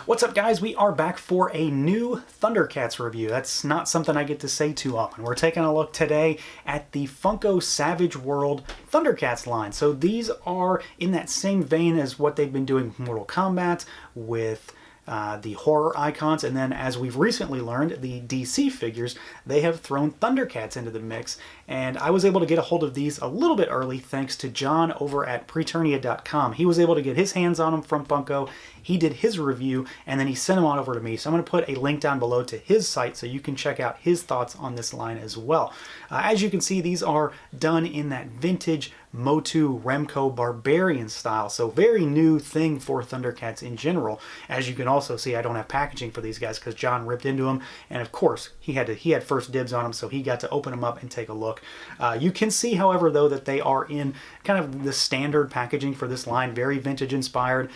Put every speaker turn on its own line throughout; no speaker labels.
What's up, guys? We are back for a new ThunderCats review. That's not something I get to say too often. We're taking a look today at the Funko Savage World ThunderCats line. So these are in that same vein as what they've been doing with Mortal Kombat, with the horror icons, and then as we've recently learned, the DC figures, they have thrown ThunderCats into the mix. And I was able to get a hold of these a little bit early thanks to John over at Preternia.com. He was able to get his hands on them from Funko. He did his review, and then he sent them on over to me. So I'm going to put a link down below to his site so you can check out his thoughts on this line as well. As you can see, these are done in that vintage Motu Remco Barbarian style. So very new thing for ThunderCats in general. As you can also see, I don't have packaging for these guys because John ripped into them. And of course, he had first dibs on them, so he got to open them up and take a look. You can see, however, though, that they are in kind of the standard packaging for this line, very vintage inspired.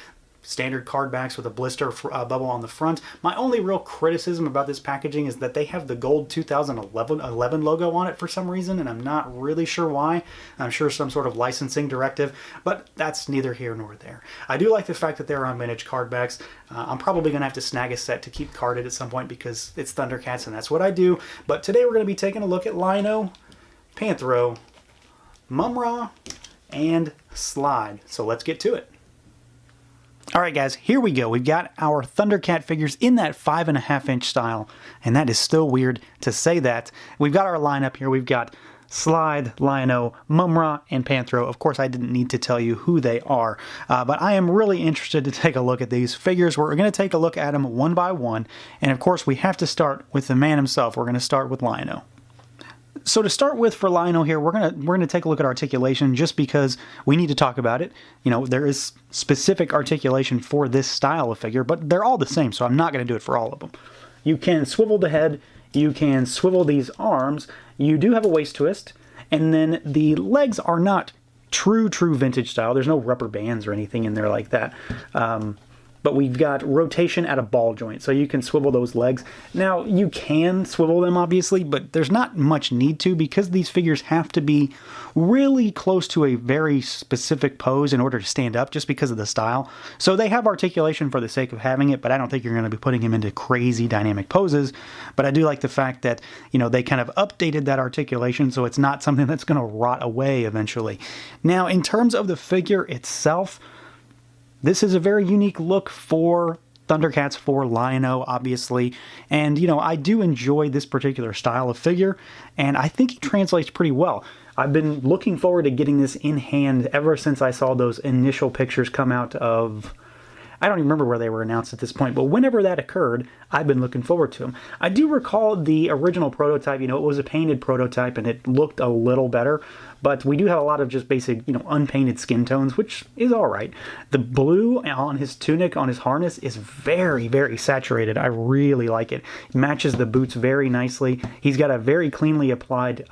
Standard card backs with a blister bubble on the front. My only real criticism about this packaging is that they have the gold 2011 logo on it for some reason, and I'm not really sure why. I'm sure some sort of licensing directive, but that's neither here nor there. I do like the fact that they're on vintage card backs. I'm probably going to have to snag a set to keep carded at some point because it's ThunderCats and that's what I do. But today we're going to be taking a look at LionO, Panthro, MummRa, and Slithe. So let's get to it. Alright guys, here we go. We've got our ThunderCat figures in that 5.5-inch style, and that is still weird to say that. We've got our lineup here. We've got Slithe, LionO, MummRa, and Panthro. Of course, I didn't need to tell you who they are, but I am really interested to take a look at these figures. We're going to take a look at them one by one, and of course, we have to start with the man himself. We're going to start with LionO. So to start with for LionO here, we're gonna take a look at articulation just because we need to talk about it. You know, there is specific articulation for this style of figure, but they're all the same, so I'm not going to do it for all of them. You can swivel the head, you can swivel these arms, you do have a waist twist, and then the legs are not true vintage style. There's no rubber bands or anything in there like that. But we've got rotation at a ball joint, so you can swivel those legs. Now, you can swivel them, obviously, but there's not much need to because these figures have to be really close to a very specific pose in order to stand up just because of the style. So they have articulation for the sake of having it, but I don't think you're going to be putting him into crazy dynamic poses. But I do like the fact that, you know, they kind of updated that articulation so it's not something that's going to rot away eventually. Now, in terms of the figure itself, this is a very unique look for ThunderCats, for LionO, obviously. And, you know, I do enjoy this particular style of figure, and I think he translates pretty well. I've been looking forward to getting this in hand ever since I saw those initial pictures come out of... I don't even remember where they were announced at this point, but whenever that occurred, I've been looking forward to them. I do recall the original prototype. You know, it was a painted prototype and it looked a little better, but we do have a lot of just basic, you know, unpainted skin tones, which is all right. The blue on his tunic, on his harness, is very saturated. I really like it. It matches the boots very nicely. He's got a very cleanly applied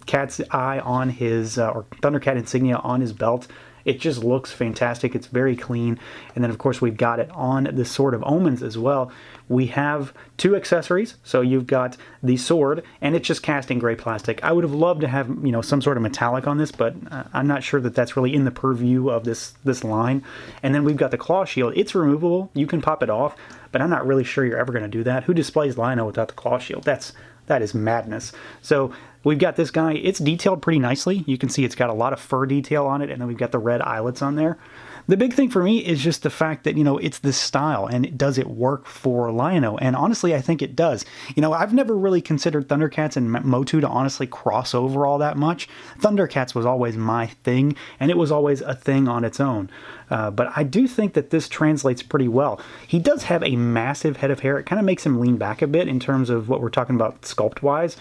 cat's eye on his, or ThunderCat insignia on his belt. It just looks fantastic. It's very clean. And then, of course, we've got it on the Sword of Omens as well. We have two accessories. So you've got the sword, and it's just cast in gray plastic. I would have loved to have, you know, some sort of metallic on this, but I'm not sure that that's really in the purview of this line. And then we've got the claw shield. It's removable. You can pop it off, but I'm not really sure you're ever going to do that. Who displays LionO without the claw shield? That is madness. So we've got this guy. It's detailed pretty nicely. You can see it's got a lot of fur detail on it, and then we've got the red eyelets on there. The big thing for me is just the fact that, you know, it's this style, and does it work for LionO? And honestly, I think it does. You know, I've never really considered ThunderCats and Motu to honestly cross over all that much. ThunderCats was always my thing, and it was always a thing on its own. But I do think that this translates pretty well. He does have a massive head of hair. It kind of makes him lean back a bit in terms of what we're talking about sculpt-wise.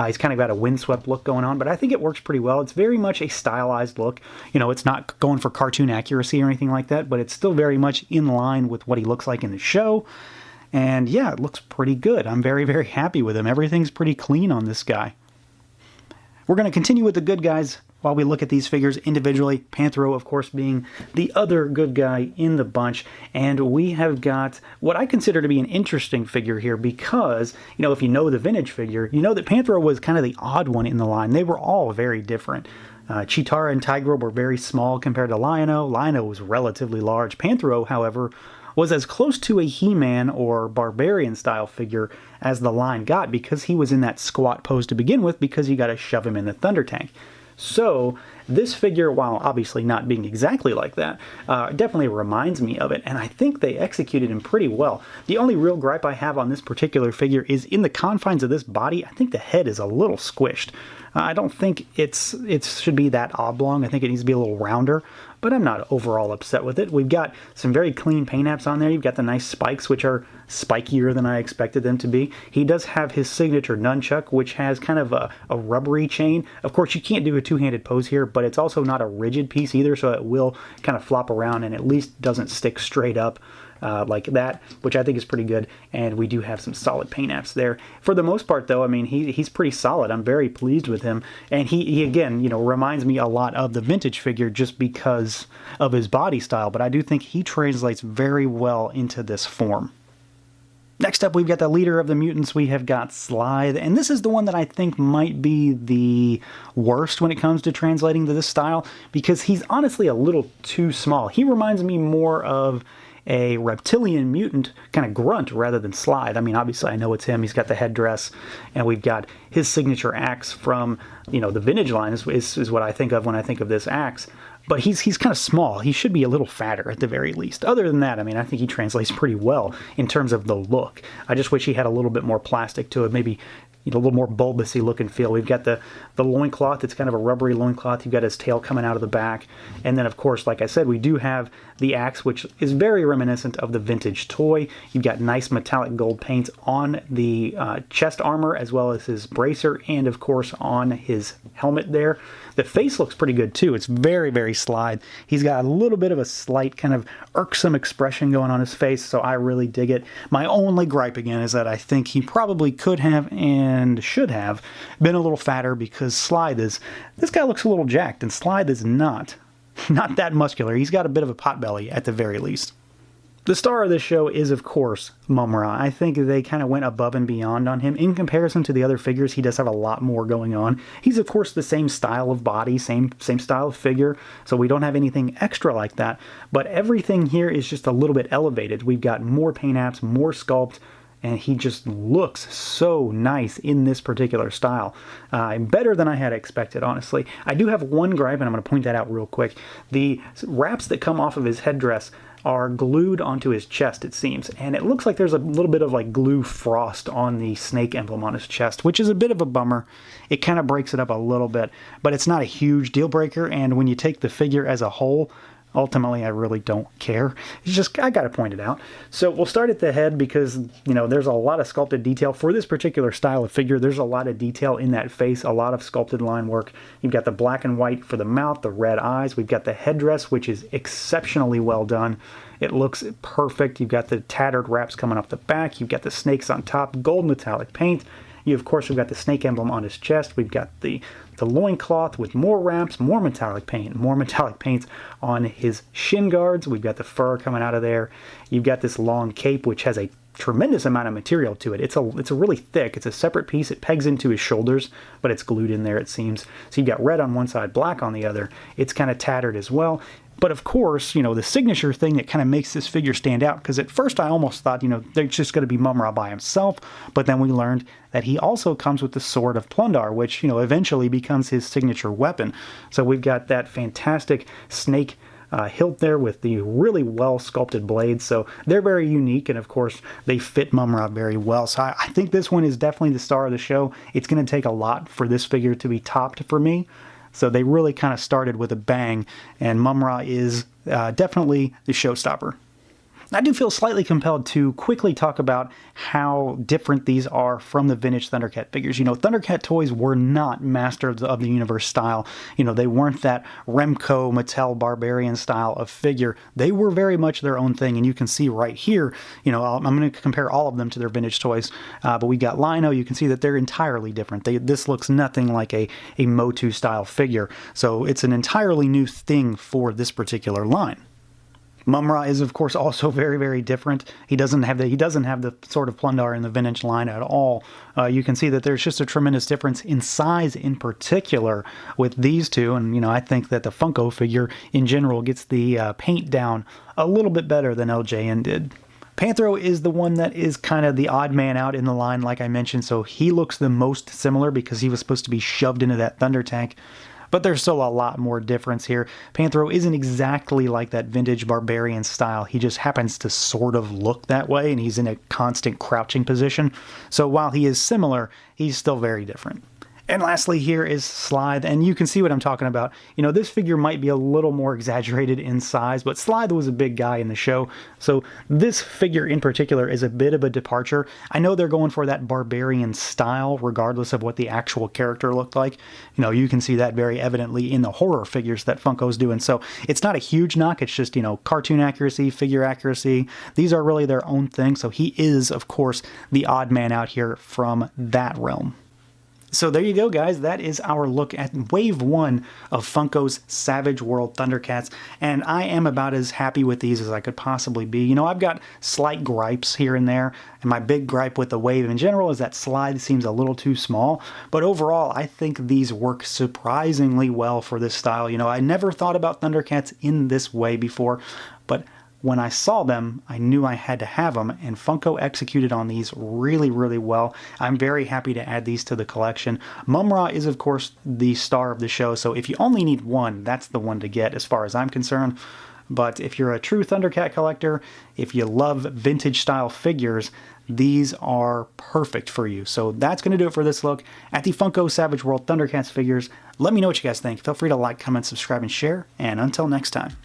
He's kind of got a windswept look going on, but I think it works pretty well. It's very much a stylized look. You know, it's not going for cartoon accuracy or anything like that, but it's still very much in line with what he looks like in the show. And yeah, it looks pretty good. I'm very happy with him. Everything's pretty clean on this guy. We're going to continue with the good guys while we look at these figures individually. Panthro, of course, being the other good guy in the bunch. And we have got what I consider to be an interesting figure here because, you know, if you know the vintage figure, you know that Panthro was kind of the odd one in the line. They were all very different. Chitara and Tigra were very small compared to LionO. LionO was relatively large. Panthro, however, was as close to a He-Man or Barbarian style figure as the line got, because he was in that squat pose to begin with, because you got to shove him in the Thunder Tank. So this figure, while obviously not being exactly like that, definitely reminds me of it, and I think they executed him pretty well. The only real gripe I have on this particular figure is in the confines of this body. I think the head is a little squished. I don't think it should be that oblong. I think it needs to be a little rounder, but I'm not overall upset with it. We've got some very clean paint apps on there. You've got the nice spikes, which are spikier than I expected them to be. He does have his signature nunchuck, which has kind of a rubbery chain. Of course, you can't do a two-handed pose here, but it's also not a rigid piece either, so it will kind of flop around and at least doesn't stick straight up like that, which I think is pretty good. And we do have some solid paint apps there. For the most part, though, I mean, he's pretty solid. I'm very pleased with him. And he again, you know, reminds me a lot of the vintage figure just because of his body style, but I do think he translates very well into this form. Next up, we've got the leader of the mutants. We have got Slithe, and this is the one that I think might be the worst when it comes to translating to this style, because he's honestly a little too small. He reminds me more of a reptilian mutant kind of grunt rather than Slithe. I mean, obviously I know it's him. He's got the headdress, and we've got his signature axe from, you know, the vintage line is what I think of when I think of this axe. But he's kind of small. He should be a little fatter at the very least. Other than that, I mean, I think he translates pretty well in terms of the look. I just wish he had a little bit more plastic to it, maybe, you know, a little more bulbousy look and feel. We've got the loincloth. It's kind of a rubbery loincloth. You've got his tail coming out of the back. And then, of course, like I said, we do have the axe, which is very reminiscent of the vintage toy. You've got nice metallic gold paint on the chest armor, as well as his bracer, and, of course, on his helmet there. The face looks pretty good, too. It's very, very Slithe. He's got a little bit of a slight kind of irksome expression going on his face, so I really dig it. My only gripe, again, is that I think he probably could have and should have been a little fatter, because Slithe is... This guy looks a little jacked, and Slithe is not that muscular. He's got a bit of a potbelly, at the very least. The star of this show is, of course, MummRa. I think they kind of went above and beyond on him. In comparison to the other figures, he does have a lot more going on. He's, of course, the same style of body, same style of figure, so we don't have anything extra like that. But everything here is just a little bit elevated. We've got more paint apps, more sculpt, and he just looks so nice in this particular style. Better than I had expected, honestly. I do have one gripe, and I'm going to point that out real quick. The wraps that come off of his headdress are glued onto his chest, it seems, and it looks like there's a little bit of like glue frost on the snake emblem on his chest, which is a bit of a bummer. It kind of breaks it up a little bit, but it's not a huge deal breaker, and when you take the figure as a whole, ultimately I really don't care. It's just, I gotta point it out. So we'll start at the head, because, you know, there's a lot of sculpted detail for this particular style of figure. There's a lot of detail in that face, a lot of sculpted line work. You've got the black and white for the mouth, the red eyes. We've got the headdress, which is exceptionally well done. It looks perfect. You've got the tattered wraps coming off the back. You've got the snakes on top, gold metallic paint. Of course, we've got the snake emblem on his chest. We've got the loincloth with more wraps, more metallic paint on his shin guards. We've got the fur coming out of there. You've got this long cape, which has a tremendous amount of material to it. It's a really thick. It's a separate piece. It pegs into his shoulders, but it's glued in there, it seems. So you've got red on one side, black on the other. It's kind of tattered as well. But of course, you know, the signature thing that kind of makes this figure stand out, because at first I almost thought, you know, they're just going to be MummRa by himself, but then we learned that he also comes with the Sword of Plundar, which, you know, eventually becomes his signature weapon. So we've got that fantastic snake hilt there with the really well sculpted blades, so they're very unique, and of course they fit MummRa very well. So I think this one is definitely the star of the show. It's going to take a lot for this figure to be topped for me. So they really kind of started with a bang, and MummRa is definitely the showstopper. I do feel slightly compelled to quickly talk about how different these are from the vintage ThunderCat figures. You know, ThunderCat toys were not Masters of the Universe style. You know, they weren't that Remco, Mattel, Barbarian style of figure. They were very much their own thing, and you can see right here, you know, I'm going to compare all of them to their vintage toys, but we got LionO. You can see that they're entirely different. This looks nothing like a Motu style figure, so it's an entirely new thing for this particular line. MummRa is, of course, also very, very different. He doesn't have the sort of Plundar in the vintage line at all. You can see that there's just a tremendous difference in size, in particular, with these two. And I think that the Funko figure in general gets the paint down a little bit better than LJN did. Panthro is the one that is kind of the odd man out in the line, like I mentioned, so he looks the most similar because he was supposed to be shoved into that Thunder Tank. But there's still a lot more difference here. Panthro isn't exactly like that vintage barbarian style. He just happens to sort of look that way, and he's in a constant crouching position. So while he is similar, he's still very different. And lastly here is Slithe, and you can see what I'm talking about. This figure might be a little more exaggerated in size, but Slithe was a big guy in the show, so this figure in particular is a bit of a departure. I know they're going for that barbarian style, regardless of what the actual character looked like. You can see that very evidently in the horror figures that Funko's doing, so it's not a huge knock, it's just, cartoon accuracy, figure accuracy. These are really their own thing, so he is, of course, the odd man out here from that realm. So there you go, guys. That is our look at Wave 1 of Funko's Savage World ThunderCats, and I am about as happy with these as I could possibly be. I've got slight gripes here and there, and my big gripe with the Wave in general is that Slithe seems a little too small, but overall, I think these work surprisingly well for this style. I never thought about ThunderCats in this way before, but when I saw them, I knew I had to have them, and Funko executed on these really, really well. I'm very happy to add these to the collection. MummRa is, of course, the star of the show, so if you only need one, that's the one to get as far as I'm concerned. But if you're a true Thundercat collector, if you love vintage-style figures, these are perfect for you. So that's going to do it for this look at the Funko Savage World ThunderCats figures. Let me know what you guys think. Feel free to like, comment, subscribe, and share, and until next time.